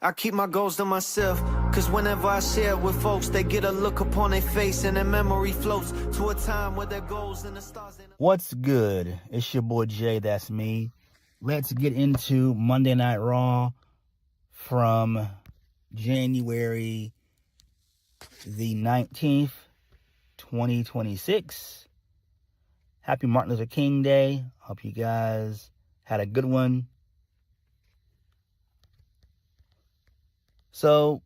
I keep my goals to myself, cause whenever I share it with folks, they get a look upon their face and their memory floats to a time where their goals and the stars. What's good? It's your boy Jay, that's me. Let's get into Monday Night Raw from January the 19th, 2026. Happy Martin Luther King Day. Hope you guys had a good one. So,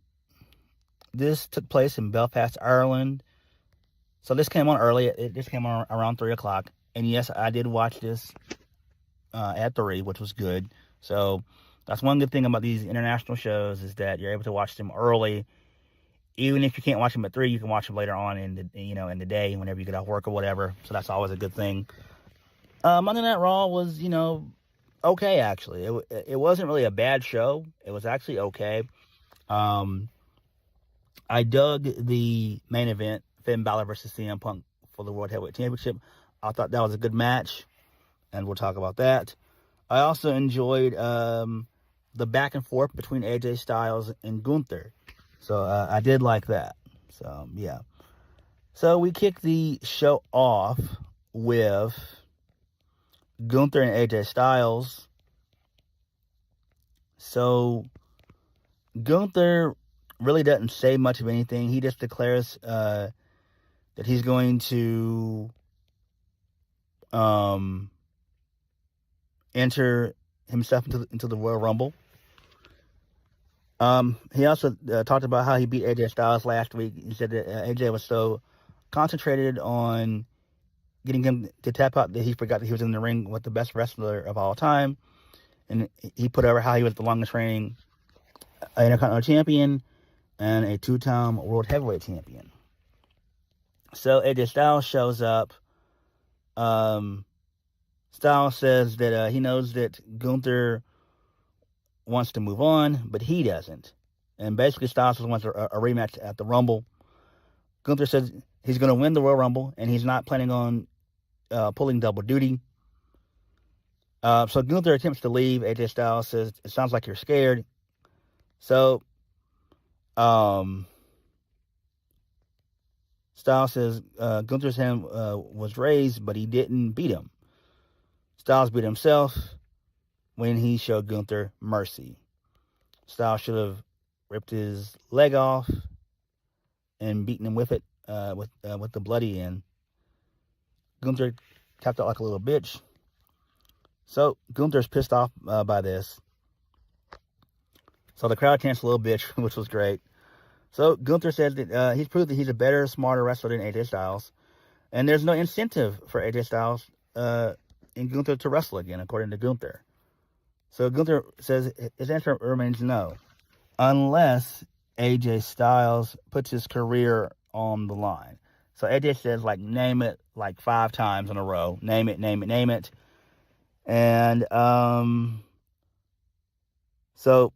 this took place in Belfast, Ireland. So, this came on early. This came on around 3 o'clock. And yes, I did watch this at 3, which was good. So, that's one good thing about these international shows is that you're able to watch them early. Even if you can't watch them at 3, you can watch them later on in the day, whenever you get off work or whatever. So, that's always a good thing. Monday Night Raw was, okay, actually. It wasn't really a bad show. It was actually okay. I dug the main event, Finn Balor versus CM Punk for the World Heavyweight Championship. I thought that was a good match, and we'll talk about that. I also enjoyed the back and forth between AJ Styles and Gunther. So I did like that. So, yeah. So we kicked the show off with Gunther and AJ Styles. So Gunther really doesn't say much of anything. He just declares that he's going to enter himself into the Royal Rumble. He also talked about how he beat AJ Styles last week. He said that AJ was so concentrated on getting him to tap out that he forgot that he was in the ring with the best wrestler of all time. And he put over how he was the longest reigning Intercontinental Champion and a 2-time World Heavyweight Champion. So AJ Styles shows up. Styles says that he knows that Gunther wants to move on, but he doesn't. And basically Styles wants a rematch at the Rumble. Gunther says he's going to win the Royal Rumble, and he's not planning on pulling double duty. So Gunther attempts to leave. AJ Styles says, "It sounds like you're scared." So, Styles says Gunther's hand was raised, but he didn't beat him. Styles beat himself when he showed Gunther mercy. Styles should have ripped his leg off and beaten him with it, with the bloody end. Gunther tapped out like a little bitch. So Gunther's pissed off by this. So the crowd chants a little bitch, which was great. So Gunther says that he's proved that he's a better, smarter wrestler than AJ Styles. And there's no incentive for AJ Styles and Gunther to wrestle again, according to Gunther. So Gunther says his answer remains no. Unless AJ Styles puts his career on the line. So AJ says, name it 5 times in a row. Name it, name it, name it. And so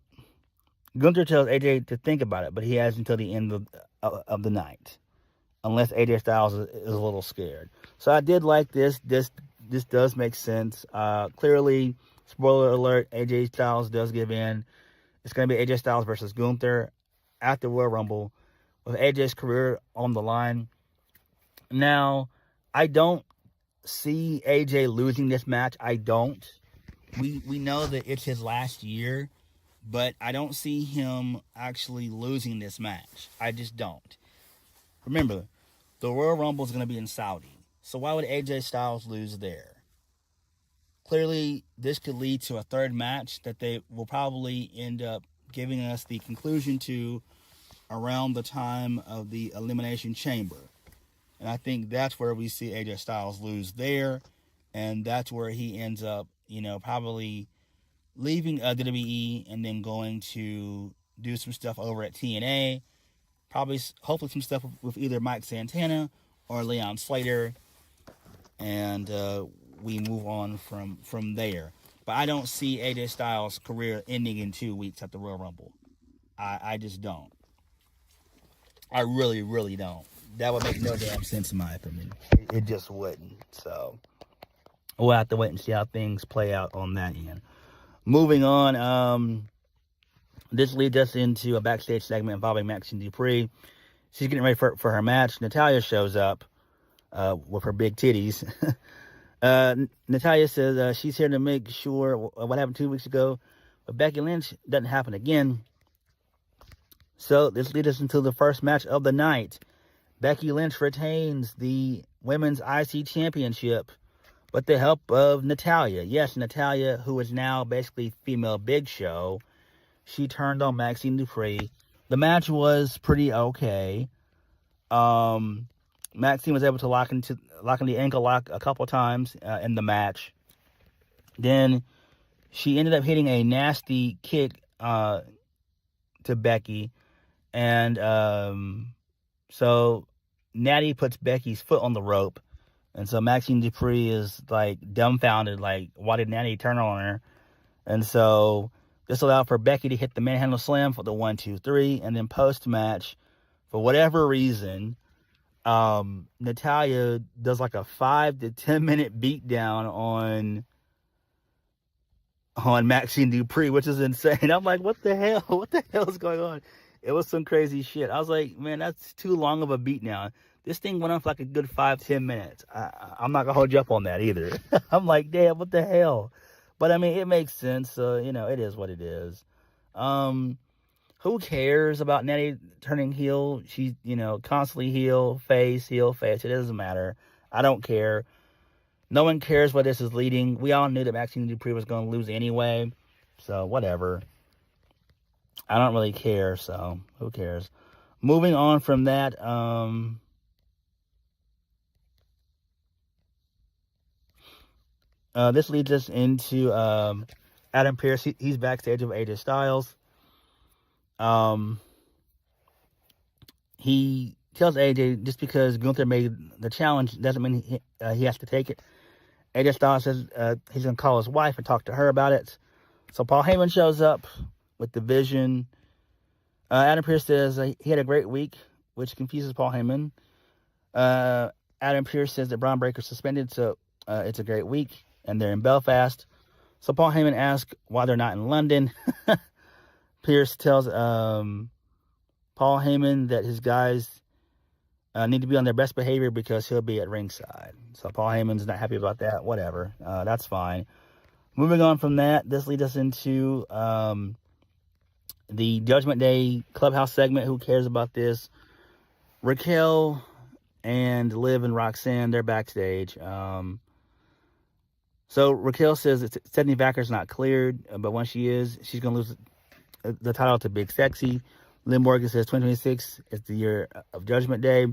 Gunther tells AJ to think about it, but he has until the end of the night, unless AJ Styles is a little scared. So I did like this. This does make sense. Clearly, spoiler alert, AJ Styles does give in. It's going to be AJ Styles versus Gunther at the Royal Rumble with AJ's career on the line. Now, I don't see AJ losing this match. I don't. We know that it's his last year, but I don't see him actually losing this match. I just don't. Remember, the Royal Rumble is going to be in Saudi. So why would AJ Styles lose there? Clearly, this could lead to a third match that they will probably end up giving us the conclusion to around the time of the Elimination Chamber. And I think that's where we see AJ Styles lose there. And that's where he ends up, probably leaving WWE and then going to do some stuff over at TNA. Hopefully some stuff with either Mike Santana or Leon Slater. And we move on from there. But I don't see AJ Styles' career ending in 2 weeks at the Royal Rumble. I just don't. I really, really don't. That would make no damn sense in my opinion. It just wouldn't. So we'll have to wait and see how things play out on that end. Moving on, This leads us into a backstage segment involving Maxine Dupree. She's getting ready for her match. Natalya shows up with her big titties. Natalya says she's here to make sure what happened 2 weeks ago with Becky Lynch doesn't happen again. So this leads us into the first match of the night. Becky Lynch retains the Women's IC Championship with the help of Natalya. Yes, Natalya, who is now basically female Big Show. She turned on Maxine Dupree. The match was pretty okay. Maxine was able to lock in the ankle lock a couple times in the match. Then she ended up hitting a nasty kick to Becky. And so Natty puts Becky's foot on the rope. And so Maxine Dupree is like dumbfounded, like, why did Natty turn on her? And so this allowed for Becky to hit the manhandle slam for the 1, 2, 3. And then post-match, for whatever reason, Natalya does like a 5 to 10 minute beatdown on Maxine Dupree, which is insane. I'm like, what the hell? What the hell is going on? It was some crazy shit. I was like, man, that's too long of a beatdown. This thing went on for like a good 5-10 minutes. I'm not going to hold you up on that either. I'm like, damn, what the hell? But, I mean, it makes sense. So, it is what it is. Who cares about Natty turning heel? She's, constantly heel, face. It doesn't matter. I don't care. No one cares where this is leading. We all knew that Maxine Dupree was going to lose anyway. So, whatever. I don't really care, so who cares? Moving on from that, this leads us into Adam Pearce. He's backstage with AJ Styles. He tells AJ just because Gunther made the challenge doesn't mean he has to take it. AJ Styles says he's going to call his wife and talk to her about it. So Paul Heyman shows up with the Vision. Adam Pearce says he had a great week, which confuses Paul Heyman. Adam Pearce says that Braun Breaker's suspended, so it's a great week, and they're in Belfast. So Paul Heyman asks why they're not in London. Pearce tells Paul Heyman that his guys need to be on their best behavior because he'll be at ringside. So Paul Heyman's not happy about that. Whatever. That's fine. Moving on from that, this leads us into the Judgment Day Clubhouse segment. Who cares about this? Raquel and Liv and Roxanne, they're backstage. So Raquel says that Stephanie Vacker's not cleared, but when she is, she's going to lose the title to Big Sexy. Liv Morgan says 2026 is the year of Judgment Day.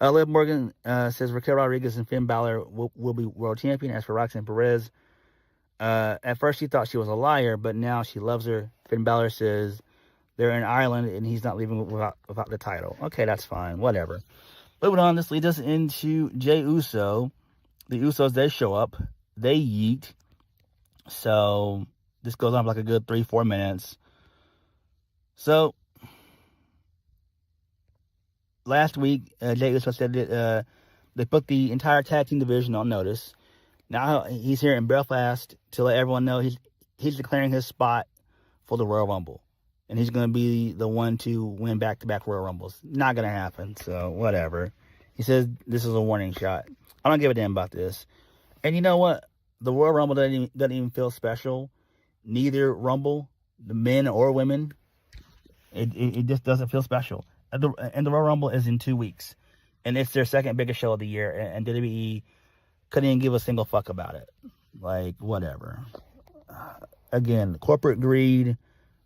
Liv Morgan says Raquel Rodriguez and Finn Balor will be world champion. As for Roxanne Perez, at first she thought she was a liar, but now she loves her. Finn Balor says they're in Ireland and he's not leaving without the title. Okay, that's fine. Whatever. Moving on, this leads us into Jey Uso. The Usos, they show up. They yeet. So this goes on for like a good 3-4 minutes. So last week, Jey Uso said that they put the entire tag team division on notice. Now he's here in Belfast to let everyone know he's declaring his spot for the Royal Rumble. And he's going to be the one to win back-to-back Royal Rumbles. Not going to happen, so whatever. He says this is a warning shot. I don't give a damn about this. And you know what? The Royal Rumble doesn't even feel special. Neither Rumble, the men or women, it just doesn't feel special. And the Royal Rumble is in 2 weeks. And it's their second biggest show of the year. And WWE couldn't even give a single fuck about it. Like, whatever. Again, corporate greed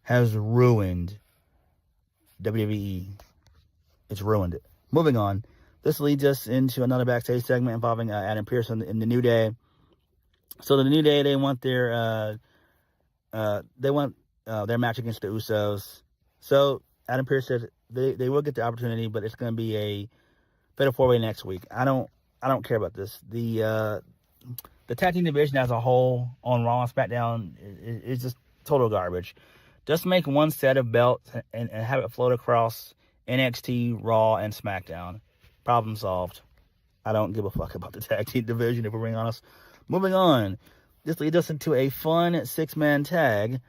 has ruined WWE. It's ruined it. Moving on. This leads us into another backstage segment involving Adam Pearce in the New Day. So the New Day, they want their match against the Usos. So Adam Pearce says they will get the opportunity, but it's going to be a fatal 4-way next week. I don't care about this. The tag team division as a whole on Raw and SmackDown is just total garbage. Just make one set of belts and have it float across NXT, Raw, and SmackDown. Problem solved. I don't give a fuck about the tag team division, if we're being honest. Moving on. This leads us into a fun 6-man tag.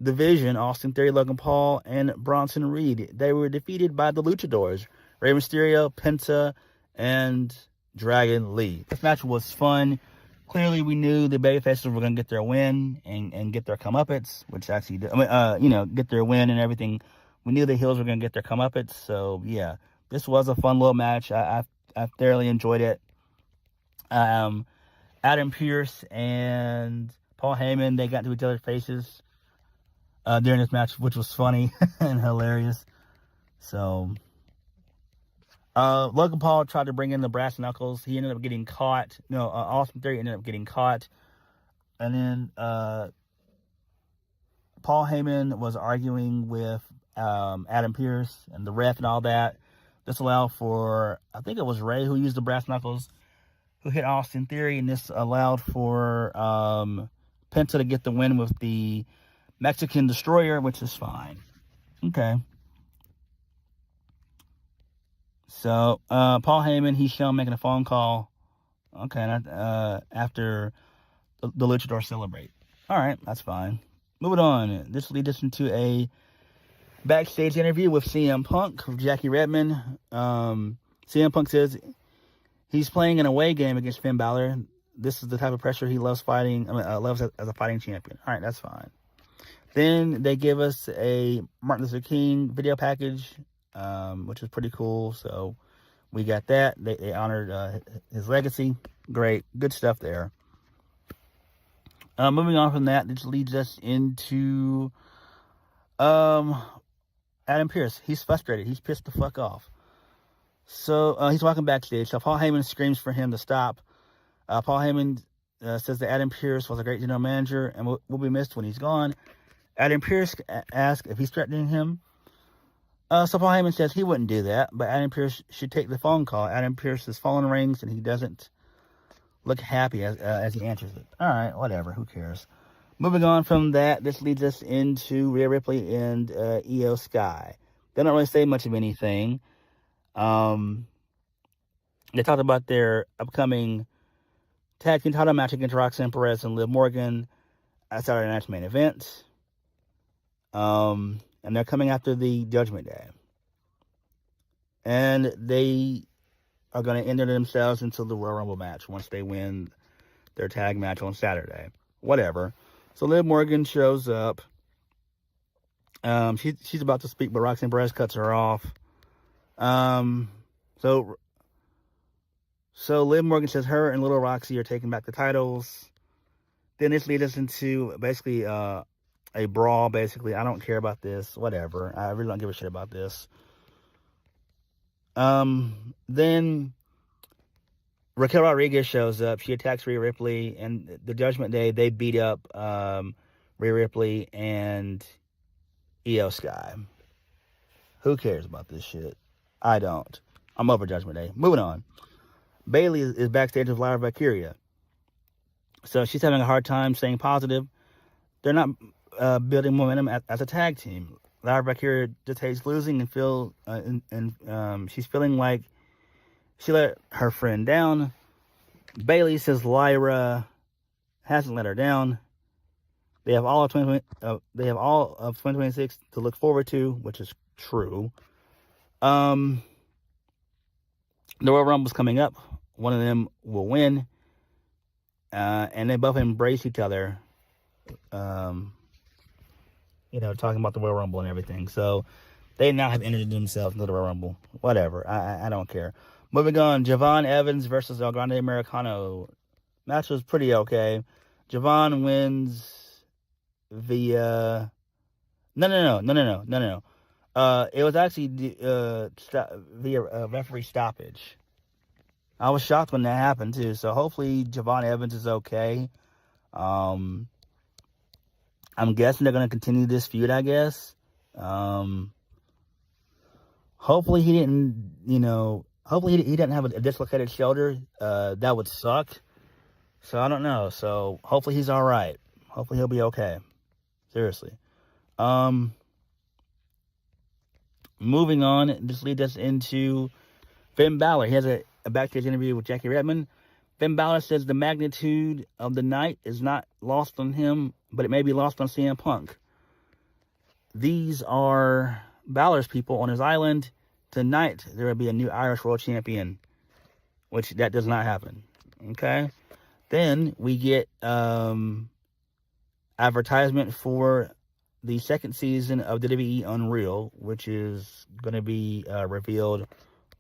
division, Austin Theory, Logan Paul, and Bronson Reed. They were defeated by the Luchadors, Rey Mysterio, Penta, and Dragon Lee. This match was fun. Clearly, we knew the babyfaces were going to get their win and get their comeuppance, which actually did. Get their win and everything. We knew the heels were going to get their comeuppance. So, yeah, this was a fun little match. I thoroughly enjoyed it. Adam Pearce and Paul Heyman, they got into each other's faces during this match, which was funny and hilarious. So, Logan Paul tried to bring in the brass knuckles. He ended up getting caught. Austin Theory ended up getting caught. And then Paul Heyman was arguing with Adam Pearce and the ref and all that. This allowed for, I think it was Ray who used the brass knuckles, who hit Austin Theory, and this allowed for Penta to get the win with the Mexican Destroyer, which is fine. Okay. So, Paul Heyman, he's shown making a phone call. Okay, after the Luchador celebrate. All right, that's fine. Moving on. This leads us into a backstage interview with CM Punk, with Jackie Redmond. CM Punk says he's playing an away game against Finn Balor. This is the type of pressure he loves fighting. Loves as a fighting champion. All right, that's fine. Then they give us a Martin Luther King video package, which was pretty cool. So we got that. They honored his legacy. Great. Good stuff there. Moving on from that, this leads us into Adam Pearce. He's frustrated. He's pissed the fuck off. So he's walking backstage. So Paul Heyman screams for him to stop. Paul Heyman says that Adam Pearce was a great general manager and will be missed when he's gone. Adam Pearce asks if he's threatening him. So Paul Heyman says he wouldn't do that, but Adam Pearce should take the phone call. Adam Pearce is falling rings, and he doesn't look happy as he answers it. All right, whatever. Who cares? Moving on from that, this leads us into Rhea Ripley and Io Sky. They don't really say much of anything. They talked about their upcoming tag team title match against Roxanne, Perez, and Liv Morgan at Saturday Night's main event. And they're coming after the Judgment Day. And they are going to enter themselves into the Royal Rumble match once they win their tag match on Saturday. Whatever. So Liv Morgan shows up. She's about to speak, but Roxanne Perez cuts her off. So Liv Morgan says her and Little Roxy are taking back the titles. Then this leads us into basically a brawl, basically. I don't care about this. Whatever. I really don't give a shit about this. Then Raquel Rodriguez shows up. She attacks Rhea Ripley, and the Judgment Day, they beat up Rhea Ripley and Io Sky. Who cares about this shit? I don't. I'm over Judgment Day. Moving on. Bayley is backstage with Lyra Valkyria. So she's having a hard time staying positive. They're not building momentum as a tag team. Lyra Valkyria just hates losing and she's feeling like she let her friend down. Bayley says Lyra hasn't let her down. They have all of 2026 to look forward to, which is true. The Royal Rumble's coming up. One of them will win. And they both embrace each other. Talking about the Royal Rumble and everything. So they now have entered themselves into the Royal Rumble. Whatever. I don't care. Moving on. Javon Evans versus El Grande Americano. Match was pretty okay. Javon wins via... No. It was actually via referee stoppage. I was shocked when that happened, too. So hopefully Javon Evans is okay. I'm guessing they're going to continue this feud, I guess. Hopefully he didn't, hopefully he didn't have a dislocated shoulder. That would suck. So I don't know. So hopefully he's all right. Hopefully he'll be okay. Seriously. Moving on, this leads us into Finn Balor. He has a backstage interview with Jackie Redmond. Finn Balor says the magnitude of the night is not lost on him, but it may be lost on CM Punk. these are Balor's people on his island. Tonight, there will be a new Irish World Champion, which that does not happen. Okay? Then we get advertisement for the second season of WWE Unreal, which is going to be revealed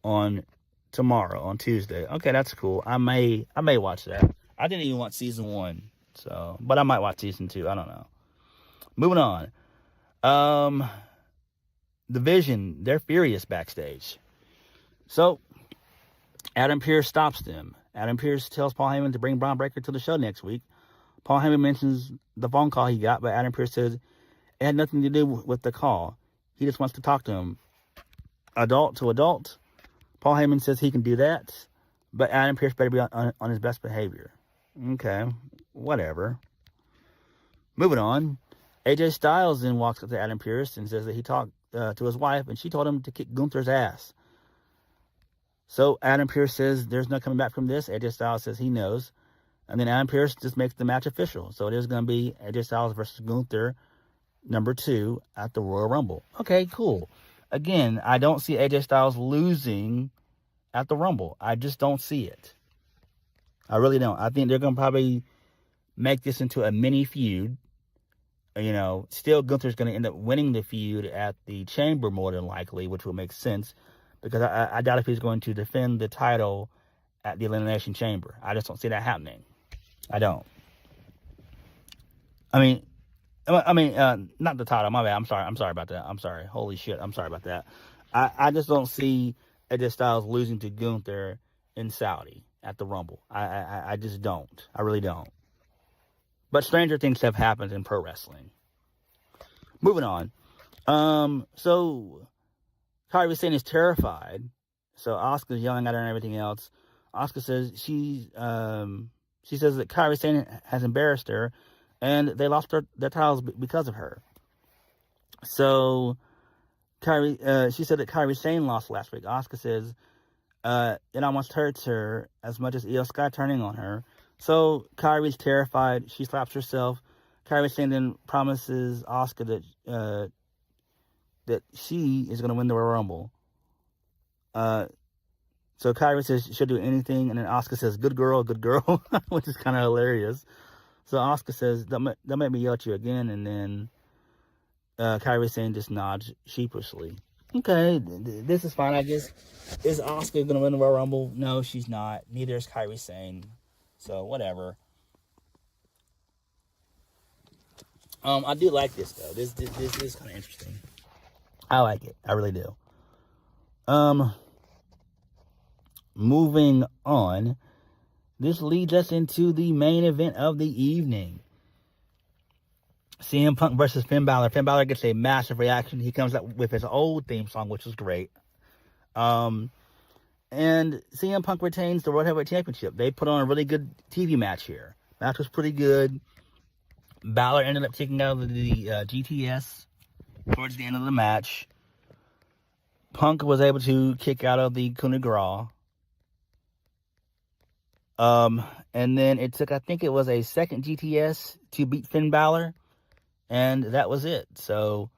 on tomorrow, on Tuesday. Okay, that's cool. I may watch that. I didn't even watch season 1, so, but I might watch season 2. I don't know. Moving on. The Vision, they're furious backstage. So, Adam Pearce stops them. Adam Pearce tells Paul Heyman to bring Braun Breaker to the show next week. Paul Heyman mentions the phone call he got, but Adam Pearce says it had nothing to do with the call. He just wants to talk to him. Adult to adult. Paul Heyman says he can do that, but Adam Pearce better be on his best behavior. Okay, whatever. Moving on. AJ Styles then walks up to Adam Pearce and says that he talked to his wife, and she told him to kick Gunther's ass. So Adam Pearce says there's no coming back from this. AJ Styles says he knows. And then Adam Pearce just makes the match official. So it is going to be AJ Styles versus Gunther, number 2, at the Royal Rumble. Okay, cool. Again, I don't see AJ Styles losing at the Rumble. I just don't see it. I really don't. I think they're going to probably make this into a mini feud. You know, still Gunther's going to end up winning the feud at the Chamber more than likely, which will make sense. Because I doubt if he's going to defend the title at the Elimination Chamber. I just don't see that happening. I don't. I mean, not the title. My bad. I'm sorry about that. I'm sorry. Holy shit. I'm sorry about that. I just don't see AJ Styles losing to Gunther in Saudi at the Rumble. I just don't. I really don't. But stranger things have happened in pro wrestling. Moving on. So Kiari Sane is terrified. So Asuka's yelling at her and everything else. Asuka says she says that Kiari Sane has embarrassed her, and they lost their titles because of her. So she said that Kiari Sane lost last week. Asuka says it almost hurts her as much as Io Sky turning on her. So Kairi's terrified. She slaps herself. Kiari Sane then promises Asuka that she is going to win the Royal Rumble. So Kiari says she'll do anything, and then Asuka says, good girl, which is kind of hilarious. So Asuka says, they'll make me yell at you again, and then Kiari Sane just nods sheepishly. Okay, this is fine, I guess. Is Asuka going to win the Royal Rumble? No, she's not. Neither is Kiari Sane. So, whatever. I do like this, though. This is kind of interesting. I like it. I really do. Moving on. This leads us into the main event of the evening. CM Punk versus Finn Balor. Finn Balor gets a massive reaction. He comes up with his old theme song, which was great. And CM Punk retains the World Heavyweight Championship. They put on a really good TV match here. Match was pretty good. Balor ended up taking out the GTS towards the end of the match. Punk was able to kick out of the coup de grace. And then it took, I think it was a second GTS to beat Finn Balor. And that was it. So,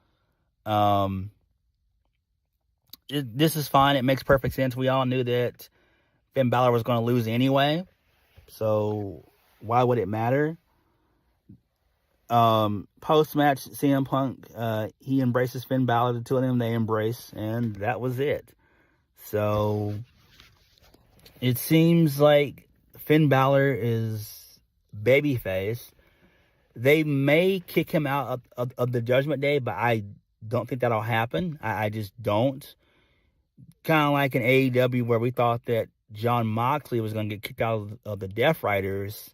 this is fine. It makes perfect sense. We all knew that Finn Balor was going to lose anyway. So, why would it matter? Post-match, CM Punk, he embraces Finn Balor. The two of them, they embrace. And that was it. So, it seems like Finn Balor is babyface. They may kick him out of the Judgment Day, but I don't think that'll happen. I just don't. Kind of like in AEW where we thought that Jon Moxley was going to get kicked out of the Death Riders,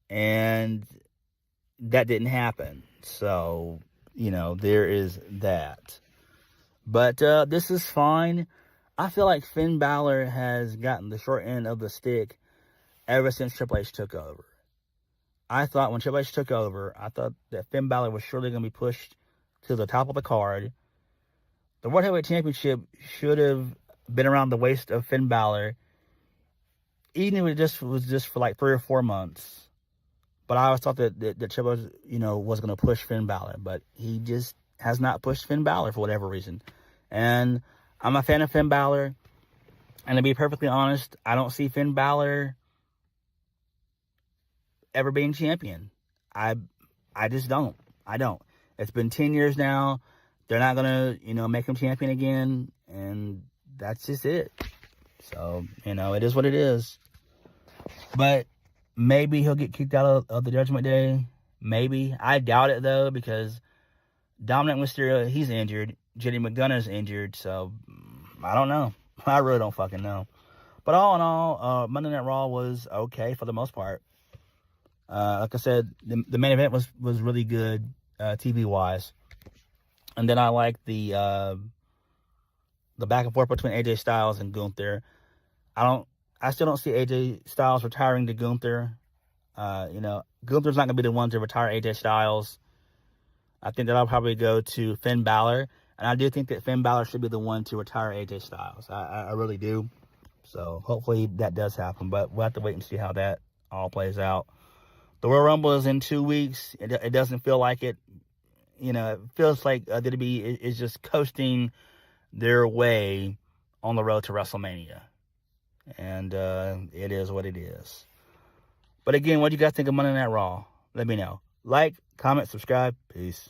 and that didn't happen. So, there is that. But this is fine. I feel like Finn Balor has gotten the short end of the stick ever since Triple H took over. I thought when Triple H took over, I thought that Finn Balor was surely going to be pushed to the top of the card. The World Heavyweight Championship should have been around the waist of Finn Balor, even if it was just for like 3 or 4 months. But I always thought that Triple H, was going to push Finn Balor, but he just has not pushed Finn Balor for whatever reason. And I'm a fan of Finn Balor. And to be perfectly honest, I don't see Finn Balor ever being champion. I just don't. I don't. It's been 10 years now. They're not going to, make him champion again. And that's just it. So, it is what it is. But maybe he'll get kicked out of the Judgment Day. Maybe. I doubt it, though, because Dominic Mysterio, he's injured. JD McDonough's injured. So, I don't know. I really don't fucking know. But all in all, Monday Night Raw was okay for the most part. Like I said, the main event was really good, TV-wise. And then I like the back and forth between AJ Styles and Gunther. I still don't see AJ Styles retiring to Gunther. Gunther's not going to be the one to retire AJ Styles. I think that I'll probably go to Finn Balor. And I do think that Finn Balor should be the one to retire AJ Styles. I really do. So hopefully that does happen. But we'll have to wait and see how that all plays out. The Royal Rumble is in 2 weeks. It doesn't feel like it. It feels like WWE is just coasting their way on the road to WrestleMania. And it is what it is. But again, what do you guys think of Monday Night Raw? Let me know. Like, comment, subscribe. Peace.